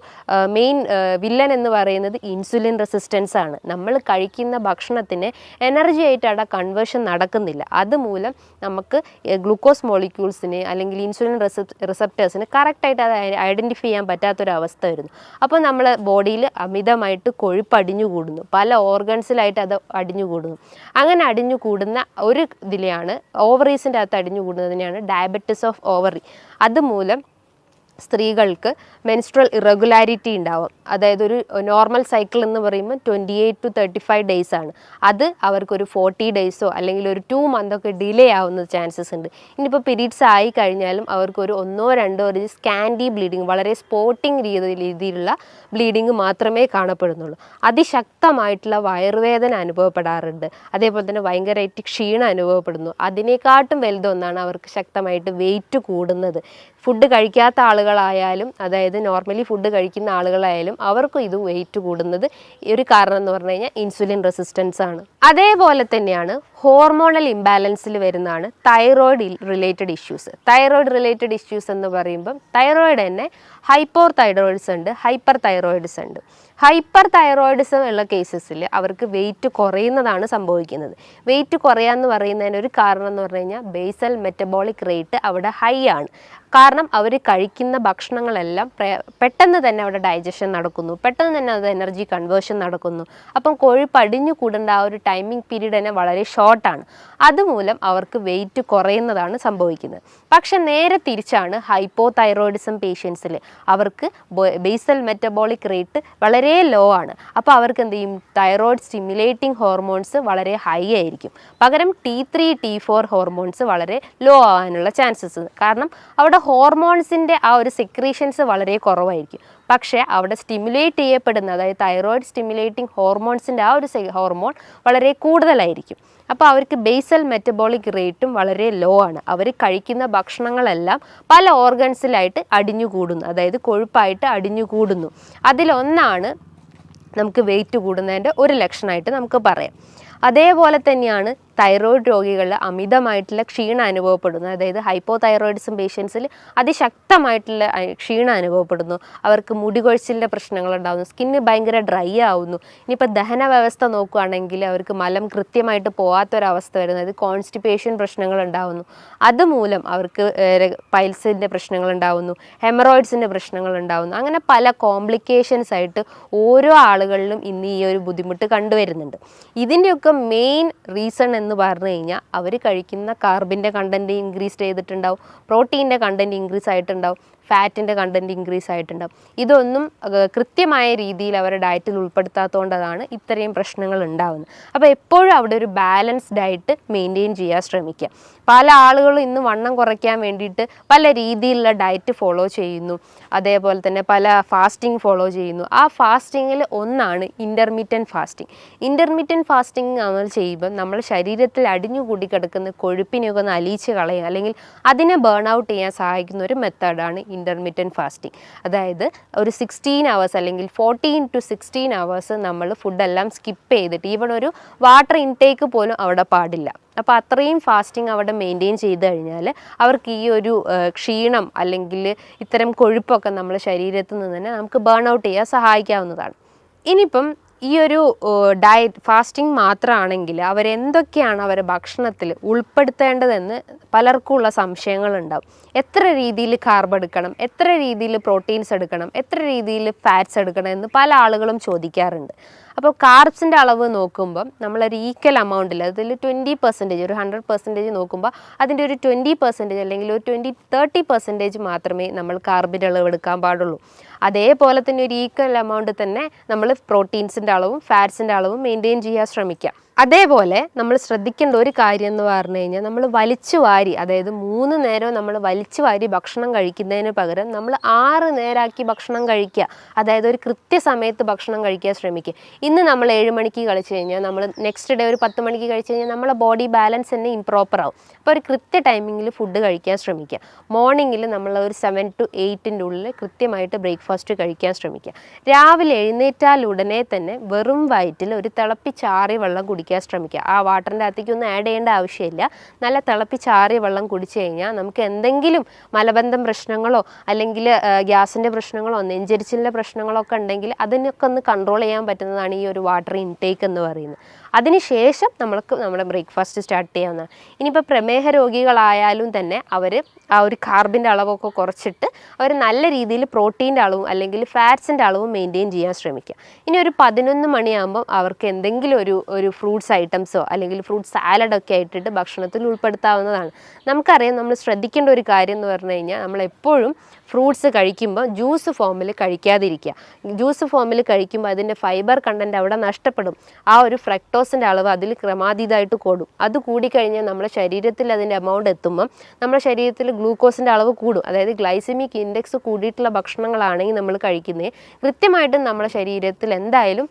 മെയിൻ വില്ലൻ എന്ന് പറയുന്നത് ഇൻസുലിൻ റെസിസ്റ്റൻസ് ആണ്. നമ്മൾ കഴിക്കുന്ന ഭക്ഷണത്തിന് എനർജി ആയിട്ട് അവിടെ കൺവേർഷൻ നടക്കുന്നില്ല. അതുമൂലം നമുക്ക് ഗ്ലൂക്കോസ് മോളിക്യൂൾസിന് അല്ലെങ്കിൽ ഇൻസുലിൻ റിസപ്റ്റേഴ്സിന് കറക്റ്റായിട്ട് അത് ഐഡൻറ്റിഫൈ ചെയ്യാൻ പറ്റാത്തൊരവസ്ഥ വരുന്നു. അപ്പോൾ നമ്മൾ ബോഡിയിൽ അമിതമായിട്ട് കൊഴുപ്പ് അടിഞ്ഞുകൂടുന്നു, പല ഓർഗൻസിലായിട്ട് അത് അടിഞ്ഞുകൂടുന്നു. അങ്ങനെ അടിഞ്ഞുകൂടുന്ന ഒരു ഇതിലെയാണ് ഓവറീസിൻ്റെ അകത്ത് അടിഞ്ഞുകൂടുന്നതിനെയാണ് ഡയബറ്റിസ് ഓഫ് ഓവറി. അതുമൂലം സ്ത്രീകൾക്ക് മെൻസ്ട്രൽ ഇറഗുലാരിറ്റി ഉണ്ടാവും. അതായത് ഒരു നോർമൽ സൈക്കിൾ എന്ന് പറയുമ്പോൾ 28 to 35 ഡേയ്സ് ആണ്. അത് അവർക്കൊരു 40 ഡേയ്സോ അല്ലെങ്കിൽ ഒരു 2 മന്തൊക്കെ ഡിലേ ആവുന്ന ചാൻസസ് ഉണ്ട്. ഇനിയിപ്പോൾ പീരീഡ്സ് ആയി കഴിഞ്ഞാലും അവർക്കൊരു 1-2 ഒരു സ്കാൻഡി ബ്ലീഡിങ്, വളരെ സ്പോട്ടിങ് രീതിയിലുള്ള ബ്ലീഡിങ് മാത്രമേ കാണപ്പെടുന്നുള്ളൂ. അതിശക്തമായിട്ടുള്ള വയറുവേദന അനുഭവപ്പെടാറുണ്ട്. അതേപോലെ തന്നെ ഭയങ്കരമായിട്ട് ക്ഷീണം അനുഭവപ്പെടുന്നു. അതിനേക്കാട്ടും വലുതൊന്നാണ് അവർക്ക് ശക്തമായിട്ട് വെയിറ്റ് കൂടുന്നത്. ഫുഡ് കഴിക്കാത്ത ആളുകളായാലും അതായത് നോർമലി ഫുഡ് കഴിക്കുന്ന ആളുകളായാലും അവർക്കും ഇത് വെയിറ്റ് കൂടുന്നത് ഒരു കാരണം എന്ന് പറഞ്ഞു കഴിഞ്ഞാൽ ഇൻസുലിൻ റെസിസ്റ്റൻസ് ആണ്. അതേപോലെ തന്നെയാണ് ഹോർമോണൽ ഇംബാലൻസിൽ വരുന്നതാണ് thyroid related issues. Thyroid related issues എന്ന് പറയുമ്പം തൈറോയിഡ് തന്നെ ഹൈപ്പോർ തൈറോയിഡ്സ് ഉണ്ട്, ഹൈപ്പർ തൈറോയിഡ്സ് ഉണ്ട്. ഹൈപ്പർ തൈറോയിഡിസം ഉള്ള കേസസിൽ അവർക്ക് വെയിറ്റ് കുറയുന്നതാണ് സംഭവിക്കുന്നത്. വെയിറ്റ് കുറയാന്ന് പറയുന്നതിന് ഒരു കാരണം എന്ന് പറഞ്ഞു കഴിഞ്ഞാൽ ബേസൽ മെറ്റബോളിക് റേറ്റ് അവിടെ ഹൈ ആണ്. കാരണം അവർ കഴിക്കുന്ന ഭക്ഷണങ്ങളെല്ലാം പെട്ടെന്ന് തന്നെ അവിടെ ഡൈജഷൻ നടക്കുന്നു, പെട്ടെന്ന് തന്നെ അത് എനർജി കൺവേർഷൻ നടക്കുന്നു. അപ്പം കൊഴുപ്പ് അടിഞ്ഞു കൂടേണ്ട ആ ഒരു ടൈമിംഗ് പീരീഡ് തന്നെ വളരെ ഷോർട്ടാണ്. അതുമൂലം അവർക്ക് വെയിറ്റ് കുറയുന്നതാണ് സംഭവിക്കുന്നത്. പക്ഷെ നേരെ തിരിച്ചാണ് ഹൈപ്പോ തൈറോയിഡിസം പേഷ്യൻസിൽ. അവർക്ക് ബേസൽ മെറ്റബോളിക് റേറ്റ് വളരെ ലോ ആണ്. അപ്പോൾ അവർക്ക് എന്ത് ചെയ്യും, തൈറോയിഡ് സ്റ്റിമുലേറ്റിംഗ് ഹോർമോൺസ് വളരെ ഹൈ ആയിരിക്കും. പകരം T3 T4 ഹോർമോൺസ് വളരെ ലോ ആവാനുള്ള ചാൻസസ്. കാരണം അവിടെ ഹോർമോൺസിൻ്റെ ആ ഒരു സെക്രീഷൻസ് വളരെ കുറവായിരിക്കും. പക്ഷേ അവിടെ സ്റ്റിമുലേറ്റ് ചെയ്യപ്പെടുന്ന, അതായത് തൈറോയിഡ് സ്റ്റിമുലേറ്റിംഗ് ഹോർമോൺസിൻ്റെ ആ ഒരു ഹോർമോൺ വളരെ കൂടുതലായിരിക്കും. അപ്പോൾ അവർക്ക് ബേസൽ മെറ്റബോളിക് റേറ്റും വളരെ ലോ ആണ്. അവർ കഴിക്കുന്ന ഭക്ഷണങ്ങളെല്ലാം പല ഓർഗൻസിലായിട്ട് അടിഞ്ഞു കൂടുന്നു, അതായത് കൊഴുപ്പായിട്ട് അടിഞ്ഞു കൂടുന്നു. അതിലൊന്നാണ് നമുക്ക് വെയിറ്റ് കൂടുന്നതിൻ്റെ ഒരു ലക്ഷണമായിട്ട് നമുക്ക് പറയാം. അതേപോലെ തന്നെയാണ് തൈറോയിഡ് രോഗികളിൽ അമിതമായിട്ടുള്ള ക്ഷീണം അനുഭവപ്പെടുന്നു. അതായത് ഹൈപ്പോ തൈറോയിഡിസം പേഷ്യൻസിൽ അതിശക്തമായിട്ടുള്ള ക്ഷീണം അനുഭവപ്പെടുന്നു. അവർക്ക് മുടി കൊഴിച്ചിലിൻ്റെ പ്രശ്നങ്ങളുണ്ടാകുന്നു, സ്കിന്ന് ഭയങ്കര ഡ്രൈ ആവുന്നു. ഇനിയിപ്പോൾ ദഹന വ്യവസ്ഥ നോക്കുകയാണെങ്കിൽ അവർക്ക് മലം കൃത്യമായിട്ട് പോകാത്തൊരവസ്ഥ വരുന്നത്, കോൺസ്റ്റിപ്പേഷൻ പ്രശ്നങ്ങളുണ്ടാകുന്നു. അതുമൂലം അവർക്ക് പൈൽസിൻ്റെ പ്രശ്നങ്ങളുണ്ടാകുന്നു, ഹെമറോയിഡ്സിൻ്റെ പ്രശ്നങ്ങളുണ്ടാകുന്നു. അങ്ങനെ പല കോംപ്ലിക്കേഷൻസ് ആയിട്ട് ഓരോ ആളുകളിലും ഇന്ന് ഈ ഒരു ബുദ്ധിമുട്ട് കണ്ടുവരുന്നുണ്ട്. ഇതിൻ്റെയൊക്കെ മെയിൻ റീസൺ എന്ന് പറഞ്ഞു കഴിഞ്ഞാൽ അവർ കഴിക്കുന്ന കാർബിൻ്റെ കണ്ടൻറ്റ് ഇൻക്രീസ് ചെയ്തിട്ടുണ്ടാവും, പ്രോട്ടീൻ്റെ കണ്ടൻറ്റ് ഇൻക്രീസ് ആയിട്ടുണ്ടാവും, ഫാറ്റിൻ്റെ കണ്ടൻറ്റ് ഇൻക്രീസ് ആയിട്ടുണ്ടാവും. ഇതൊന്നും കൃത്യമായ രീതിയിൽ അവരുടെ ഡയറ്റിൽ ഉൾപ്പെടുത്താത്തതുകൊണ്ടാണ് ഇത്രയും പ്രശ്നങ്ങൾ ഉണ്ടാകുന്നത്. അപ്പോൾ എപ്പോഴും അവിടെ ഒരു ബാലൻസ്ഡ് ഡയറ്റ് മെയിൻറ്റെയിൻ ചെയ്യാൻ ശ്രമിക്കുക. പല ആളുകളും ഇന്ന് വണ്ണം കുറയ്ക്കാൻ വേണ്ടിയിട്ട് പല രീതിയിലുള്ള ഡയറ്റ് ഫോളോ ചെയ്യുന്നു, അതേപോലെ തന്നെ പല ഫാസ്റ്റിംഗ് ഫോളോ ചെയ്യുന്നു. ആ ഫാസ്റ്റിങ്ങിൽ ഒന്നാണ് ഇൻ്റർമീഡിയൻറ്റ് ഫാസ്റ്റിംഗ്. ഇൻ്റർമീഡിയൻറ്റ് ഫാസ്റ്റിംഗ് നമ്മൾ ചെയ്യുമ്പോൾ നമ്മൾ ശരീരത്തിൽ അടിഞ്ഞു കൂടി കിടക്കുന്ന കൊഴുപ്പിനെയൊക്കെ ഒന്ന് അലിയിച്ച് കളയുക, അല്ലെങ്കിൽ അതിനെ ബേൺ ഔട്ട് ചെയ്യാൻ സഹായിക്കുന്ന ഒരു മെത്തേഡാണ് ഇൻ്റർമീഡിയൻറ്റ് ഫാസ്റ്റിംഗ്. അതായത് ഒരു 16 hours അല്ലെങ്കിൽ 14 to 16 hours നമ്മൾ ഫുഡെല്ലാം സ്കിപ്പ് ചെയ്തിട്ട് ഈവൺ ഒരു വാട്ടർ ഇൻടേക്ക് പോലും അവിടെ പാടില്ല. അപ്പോൾ അത്രയും ഫാസ്റ്റിംഗ് അവിടെ മെയിൻറ്റെയിൻ ചെയ്ത് കഴിഞ്ഞാൽ അവർക്ക് ഈ ഒരു ക്ഷീണം അല്ലെങ്കിൽ ഇത്തരം കൊഴുപ്പൊക്കെ നമ്മുടെ ശരീരത്തിൽ നിന്ന് തന്നെ നമുക്ക് ബേൺ ഔട്ട് ചെയ്യാൻ സഹായിക്കാവുന്നതാണ്. ഇനിയിപ്പം ഈ ഒരു ഡയറ്റ് ഫാസ്റ്റിംഗ് മാത്രമാണെങ്കിൽ അവരെന്തൊക്കെയാണ് അവരുടെ ഭക്ഷണത്തിൽ ഉൾപ്പെടുത്തേണ്ടതെന്ന് പലർക്കുമുള്ള സംശയങ്ങളുണ്ടാവും. എത്ര രീതിയിൽ കാർബ് എടുക്കണം, എത്ര രീതിയിൽ പ്രോട്ടീൻസ് എടുക്കണം, എത്ര രീതിയിൽ ഫാറ്റ്സ് എടുക്കണം എന്ന് പല ആളുകളും ചോദിക്കാറുണ്ട്. അപ്പോൾ കാർബ്സിൻ്റെ അളവ് നോക്കുമ്പം നമ്മളൊരു ഈക്വൽ എമൗണ്ടിൽ, അതിൽ 20%, ഒരു 100% നോക്കുമ്പോൾ അതിൻ്റെ ഒരു 20% അല്ലെങ്കിൽ ഒരു 20-30% മാത്രമേ നമ്മൾ കാർബിൻ്റെ അളവ് എടുക്കാൻ പാടുള്ളൂ. അതേപോലെ തന്നെ ഒരു ഈക്വൽ എമൗണ്ട് തന്നെ നമ്മൾ പ്രോട്ടീൻസിൻ്റെ അളവും ഫാറ്റ്സിൻ്റെ അളവും മെയിൻറ്റെയിൻ ചെയ്യാൻ ശ്രമിക്കുക. അതേപോലെ നമ്മൾ ശ്രദ്ധിക്കേണ്ട ഒരു കാര്യം എന്ന് പറഞ്ഞു കഴിഞ്ഞാൽ നമ്മൾ വലിച്ചു വാരി, അതായത് 3 നേരം നമ്മൾ വലിച്ചു വാരി ഭക്ഷണം കഴിക്കുന്നതിന് പകരം നമ്മൾ 6 നേരമാക്കി ഭക്ഷണം കഴിക്കുക. അതായത് ഒരു കൃത്യസമയത്ത് ഭക്ഷണം കഴിക്കാൻ ശ്രമിക്കുക. ഇന്ന് നമ്മൾ 7 മണിക്ക് കഴിച്ചു കഴിഞ്ഞാൽ നമ്മൾ നെക്സ്റ്റ് ഡേ ഒരു 10 മണിക്ക് കഴിച്ചു കഴിഞ്ഞാൽ നമ്മളെ ബോഡി ബാലൻസ് തന്നെ ഇംപ്രോപ്പർ ആവും. അപ്പോൾ ഒരു കൃത്യ ടൈമിങ്ങിൽ ഫുഡ് കഴിക്കാൻ ശ്രമിക്കുക. മോർണിംഗിൽ നമ്മൾ ഒരു 7 to 8 ഉള്ളിൽ കൃത്യമായിട്ട് ബ്രേക്ക്ഫാസ്റ്റ് കഴിക്കാൻ ശ്രമിക്കുക. രാവിലെ എഴുന്നേറ്റാൽ ഉടനെ തന്നെ വെറും വയറ്റിൽ ഒരു തിളപ്പിച്ചാറിയ വെള്ളം കുടിക്കാൻ ശ്രമിക്കുക. ആ വാട്ടറിൻ്റെ അകത്തേക്കൊന്നും ആഡ് ചെയ്യേണ്ട ആവശ്യമില്ല. നല്ല തിളപ്പിച്ചാറിയ വെള്ളം കുടിച്ചു കഴിഞ്ഞാൽ നമുക്ക് എന്തെങ്കിലും മലബന്ധം പ്രശ്നങ്ങളോ അല്ലെങ്കിൽ ഗ്യാസിൻ്റെ പ്രശ്നങ്ങളോ നെഞ്ചരിച്ചിലിൻ്റെ പ്രശ്നങ്ങളോ ഒക്കെ ഉണ്ടെങ്കിൽ അതിനൊക്കെ ഒന്ന് കൺട്രോൾ ചെയ്യാൻ പറ്റുന്നതാണ് ഈ ഒരു വാട്ടർ ഇൻടേക്ക് എന്ന് പറയുന്നത്. അതിനുശേഷം നമ്മൾക്ക് നമ്മുടെ ബ്രേക്ക്ഫാസ്റ്റ് സ്റ്റാർട്ട് ചെയ്യാവുന്നതാണ്. ഇനിയിപ്പോൾ പ്രമേഹ രോഗികളായാലും തന്നെ അവർ ആ ഒരു കാർബിൻ്റെ അളവൊക്കെ കുറച്ചിട്ട് അവർ നല്ല രീതിയിൽ പ്രോട്ടീൻ്റെ അളവും അല്ലെങ്കിൽ ഫാറ്റ്സിൻ്റെ അളവും മെയിൻറ്റെയിൻ ചെയ്യാൻ ശ്രമിക്കുക. ഇനി ഒരു 11 മണിയാകുമ്പോൾ അവർക്ക് എന്തെങ്കിലും ഒരു ഫ്രൂട്ട്സ് ഐറ്റംസോ അല്ലെങ്കിൽ ഫ്രൂട്ട് സാലഡൊക്കെ ആയിട്ടിട്ട് ഭക്ഷണത്തിൽ ഉൾപ്പെടുത്താവുന്നതാണ്. നമുക്കറിയാം, നമ്മൾ ശ്രദ്ധിക്കേണ്ട ഒരു കാര്യം എന്ന് പറഞ്ഞു കഴിഞ്ഞാൽ നമ്മളെപ്പോഴും ഫ്രൂട്ട്സ് കഴിക്കുമ്പോൾ ജ്യൂസ് ഫോമിൽ കഴിക്കാതിരിക്കുക. ജ്യൂസ് ഫോമിൽ കഴിക്കുമ്പോൾ അതിൻ്റെ ഫൈബർ കണ്ടൻറ്റ് അവിടെ നഷ്ടപ്പെടും. ആ ഒരു ഫ്രക്ടോസിൻ്റെ അളവ് അതിൽ ക്രമാതീതമായിട്ട് കൂടും. അത് കൂടിക്കഴിഞ്ഞാൽ നമ്മുടെ ശരീരത്തിൽ അതിൻ്റെ എമൗണ്ട് എത്തുമ്പം നമ്മുടെ ശരീരത്തിൽ ഗ്ലൂക്കോസിൻ്റെ അളവ് കൂടും. അതായത് ഗ്ലൈസമിക് ഇൻഡെക്സ് കൂടിയിട്ടുള്ള ഭക്ഷണങ്ങളാണെങ്കിൽ നമ്മൾ കഴിക്കുന്നത് കൃത്യമായിട്ടും നമ്മുടെ ശരീരത്തിൽ എന്തായാലും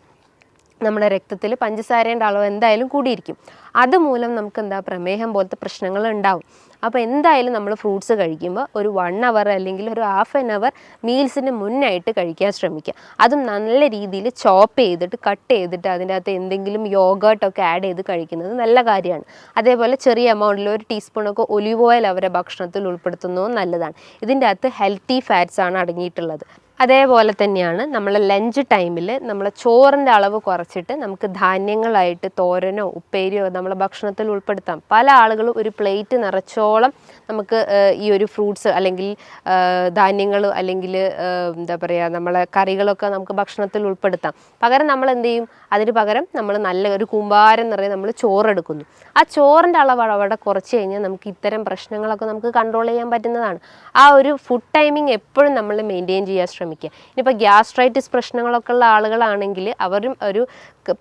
നമ്മുടെ രക്തത്തിൽ പഞ്ചസാരേൻ്റെ അളവ് എന്തായാലും കൂടിയിരിക്കും. അതുമൂലം നമുക്ക് പ്രമേഹം പോലത്തെ പ്രശ്നങ്ങൾ ഉണ്ടാവും. അപ്പോൾ എന്തായാലും നമ്മൾ ഫ്രൂട്ട്സ് കഴിക്കുമ്പോൾ ഒരു 1 hour അല്ലെങ്കിൽ ഒരു ½ an hour മീൽസിന് മുന്നായിട്ട് കഴിക്കാൻ ശ്രമിക്കുക. അതും നല്ല രീതിയിൽ ചോപ്പ് ചെയ്തിട്ട് കട്ട് ചെയ്തിട്ട് അതിൻ്റെ അകത്ത് എന്തെങ്കിലും യോഗേർട്ടൊക്കെ ആഡ് ചെയ്ത് കഴിക്കുന്നത് നല്ല കാര്യമാണ്. അതേപോലെ ചെറിയ എമൗണ്ടിൽ 1 ടീസ്പൂണൊക്കെ ഒലിവ് ഓയിൽ അവരെ ഭക്ഷണത്തിൽ ഉൾപ്പെടുത്തുന്നതും നല്ലതാണ്. ഇതിൻ്റെ അകത്ത് ഹെൽത്തി ഫാറ്റ്സ് ആണ് അടങ്ങിയിട്ടുള്ളത്. അതേപോലെ തന്നെയാണ് നമ്മൾ ലഞ്ച് ടൈമിൽ നമ്മൾ ചോറിൻ്റെ അളവ് കുറച്ചിട്ട് നമുക്ക് ധാന്യങ്ങളായിട്ട് തോരനോ ഉപ്പേരിയോ നമ്മളെ ഭക്ഷണത്തിൽ ഉൾപ്പെടുത്താം. പല ആളുകളും ഒരു പ്ലേറ്റ് നിറച്ചോളം നമുക്ക് ഈ ഒരു ഫ്രൂട്ട്സ് അല്ലെങ്കിൽ ധാന്യങ്ങൾ അല്ലെങ്കിൽ എന്താ പറയുക നമ്മളെ കറികളൊക്കെ നമുക്ക് ഭക്ഷണത്തിൽ ഉൾപ്പെടുത്താം. പകരം നമ്മൾ എന്ത് ചെയ്യും, അതിന് പകരം നമ്മൾ നല്ല ഒരു കൂമ്പാരം നിറയെ നമ്മൾ ചോറെടുക്കുന്നു. ആ ചോറിൻ്റെ അളവ് അവിടെ കുറച്ച് കഴിഞ്ഞാൽ നമുക്ക് ഇത്തരം പ്രശ്നങ്ങളൊക്കെ നമുക്ക് കൺട്രോൾ ചെയ്യാൻ പറ്റുന്നതാണ്. ആ ഒരു ഫുഡ് ടൈമിങ് എപ്പോഴും നമ്മൾ മെയിൻറ്റെയിൻ ചെയ്യാൻ ശ്രമിക്കുക. ഇനിയിപ്പോൾ ഗ്യാസ്ട്രൈറ്റിസ് പ്രശ്നങ്ങളൊക്കെ ഉള്ള ആളുകളാണെങ്കിൽ അവരും ഒരു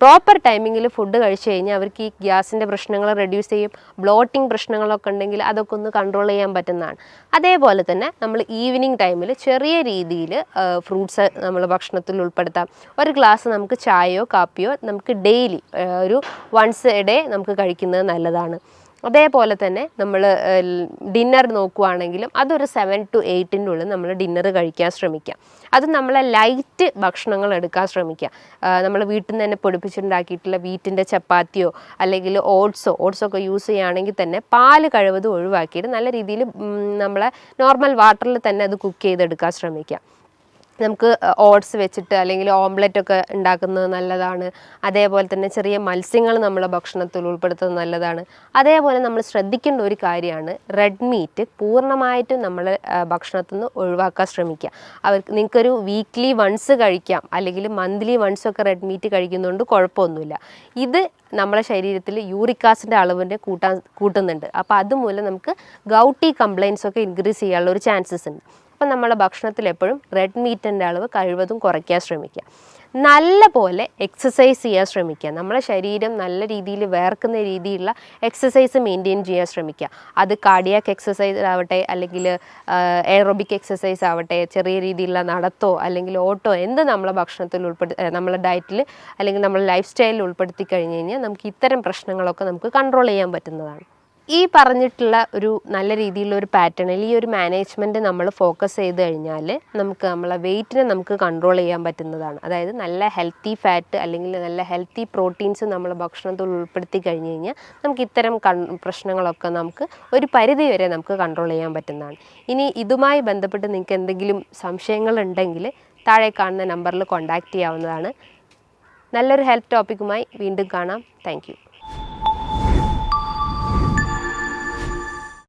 പ്രോപ്പർ ടൈമിങ്ങിൽ ഫുഡ് കഴിച്ചു കഴിഞ്ഞാൽ അവർക്ക് ഈ ഗ്യാസിൻ്റെ പ്രശ്നങ്ങൾ റെഡ്യൂസ് ചെയ്യും. ബ്ലോട്ടിങ് പ്രശ്നങ്ങളൊക്കെ ഉണ്ടെങ്കിൽ അതൊക്കെ ഒന്ന് കൺട്രോൾ ചെയ്യാൻ പറ്റുന്നതാണ്. അതേപോലെ തന്നെ നമ്മൾ ഈവനിങ് ടൈമിൽ ചെറിയ രീതിയിൽ ഫ്രൂട്ട്സ് നമ്മൾ ഭക്ഷണത്തിൽ ഉൾപ്പെടുത്താം. ഒരു ഗ്ലാസ് നമുക്ക് ചായയോ കാപ്പിയോ നമുക്ക് ഡെയിലി ഒരു വൺസ് എ ഡേ നമുക്ക് കഴിക്കുന്നത് നല്ലതാണ്. അതേപോലെ തന്നെ നമ്മൾ ഡിന്നർ നോക്കുവാണെങ്കിലും അതൊരു 7 to 8 ഉള്ളിൽ നമ്മൾ ഡിന്നർ കഴിക്കാൻ ശ്രമിക്കുക. അത് നമ്മളെ ലൈറ്റ് ഭക്ഷണങ്ങൾ എടുക്കാൻ ശ്രമിക്കുക. നമ്മൾ വീട്ടിൽ നിന്ന് തന്നെ പൊടിപ്പിച്ചുണ്ടാക്കിയിട്ടുള്ള വീറ്റിൻ്റെ ചപ്പാത്തിയോ അല്ലെങ്കിൽ ഓട്സൊക്കെ യൂസ് ചെയ്യുകയാണെങ്കിൽ തന്നെ പാല് കഴിവതും ഒഴിവാക്കിയിട്ട് നല്ല രീതിയിൽ നമ്മളെ നോർമൽ വാട്ടറിൽ തന്നെ അത് കുക്ക് ചെയ്തെടുക്കാൻ ശ്രമിക്കുക. നമുക്ക് ഓട്സ് വെച്ചിട്ട് അല്ലെങ്കിൽ ഓംലെറ്റൊക്കെ ഉണ്ടാക്കുന്നത് നല്ലതാണ്. അതേപോലെ തന്നെ ചെറിയ മത്സ്യങ്ങൾ നമ്മളെ ഭക്ഷണത്തിൽ ഉൾപ്പെടുത്തുന്നത് നല്ലതാണ്. അതേപോലെ നമ്മൾ ശ്രദ്ധിക്കേണ്ട ഒരു കാര്യമാണ് റെഡ് മീറ്റ് പൂർണ്ണമായിട്ടും നമ്മൾ ഭക്ഷണത്തിൽ നിന്ന് ഒഴിവാക്കാൻ ശ്രമിക്കുക. നിങ്ങൾക്കൊരു വീക്ക്ലി വൺസ് കഴിക്കാം, അല്ലെങ്കിൽ മന്ത്ലി വൺസൊക്കെ റെഡ് മീറ്റ് കഴിക്കുന്നതുകൊണ്ട് കുഴപ്പമൊന്നുമില്ല. ഇത് നമ്മളെ ശരീരത്തിൽ യൂറിക് ആസിഡിൻ്റെ അളവിൻ്റെ കൂട്ടുന്നുണ്ട്. അപ്പോൾ അതുമൂലം നമുക്ക് ഗൗട്ടി കംപ്ലയിൻസ് ഒക്കെ ഇൻക്രീസ് ചെയ്യാനുള്ള ഒരു ചാൻസസ് ഉണ്ട്. അപ്പം നമ്മളെ ഭക്ഷണത്തിൽ എപ്പോഴും റെഡ് മീറ്റിൻ്റെ അളവ് കഴിവതും കുറയ്ക്കാൻ ശ്രമിക്കുക. നല്ല പോലെ എക്സസൈസ് ചെയ്യാൻ ശ്രമിക്കുക. നമ്മളെ ശരീരം നല്ല രീതിയിൽ വേർക്കുന്ന രീതിയിലുള്ള എക്സസൈസ് മെയിൻറ്റെയിൻ ചെയ്യാൻ ശ്രമിക്കുക. അത് കാർഡിയാക് എക്സസൈസ് ആവട്ടെ, അല്ലെങ്കിൽ എയറോബിക് എക്സസൈസ് ആവട്ടെ, ചെറിയ രീതിയിലുള്ള നടത്തോ അല്ലെങ്കിൽ ഓട്ടോ എന്ത് നമ്മളെ ഭക്ഷണത്തിൽ നമ്മളെ ഡയറ്റിൽ അല്ലെങ്കിൽ നമ്മളെ ലൈഫ് സ്റ്റൈലിൽ ഉൾപ്പെടുത്തി കഴിഞ്ഞ് കഴിഞ്ഞാൽ നമുക്ക് ഇത്തരം പ്രശ്നങ്ങളൊക്കെ നമുക്ക് കൺട്രോൾ ചെയ്യാൻ പറ്റുന്നതാണ്. ഈ പറഞ്ഞിട്ടുള്ള ഒരു നല്ല രീതിയിലുള്ള ഒരു പാറ്റേണിൽ ഈ ഒരു മാനേജ്മെൻറ്റ് നമ്മൾ ഫോക്കസ് ചെയ്ത് കഴിഞ്ഞാൽ നമുക്ക് നമ്മളെ വെയിറ്റിനെ നമുക്ക് കൺട്രോൾ ചെയ്യാൻ പറ്റുന്നതാണ്. അതായത് നല്ല ഹെൽത്തി ഫാറ്റ് അല്ലെങ്കിൽ നല്ല ഹെൽത്തി പ്രോട്ടീൻസ് നമ്മൾ ഭക്ഷണത്തിൽ ഉൾപ്പെടുത്തി കഴിഞ്ഞ് കഴിഞ്ഞാൽ നമുക്ക് ഇത്തരം പ്രശ്നങ്ങളൊക്കെ നമുക്ക് ഒരു പരിധി വരെ നമുക്ക് കൺട്രോൾ ചെയ്യാൻ പറ്റുന്നതാണ്. ഇനി ഇതുമായി ബന്ധപ്പെട്ട് നിങ്ങൾക്ക് എന്തെങ്കിലും സംശയങ്ങളുണ്ടെങ്കിൽ താഴെ കാണുന്ന നമ്പറിൽ കോൺടാക്റ്റ് ചെയ്യാവുന്നതാണ്. നല്ലൊരു ഹെൽത്ത് ടോപ്പിക്കുമായി വീണ്ടും കാണാം. Thank you.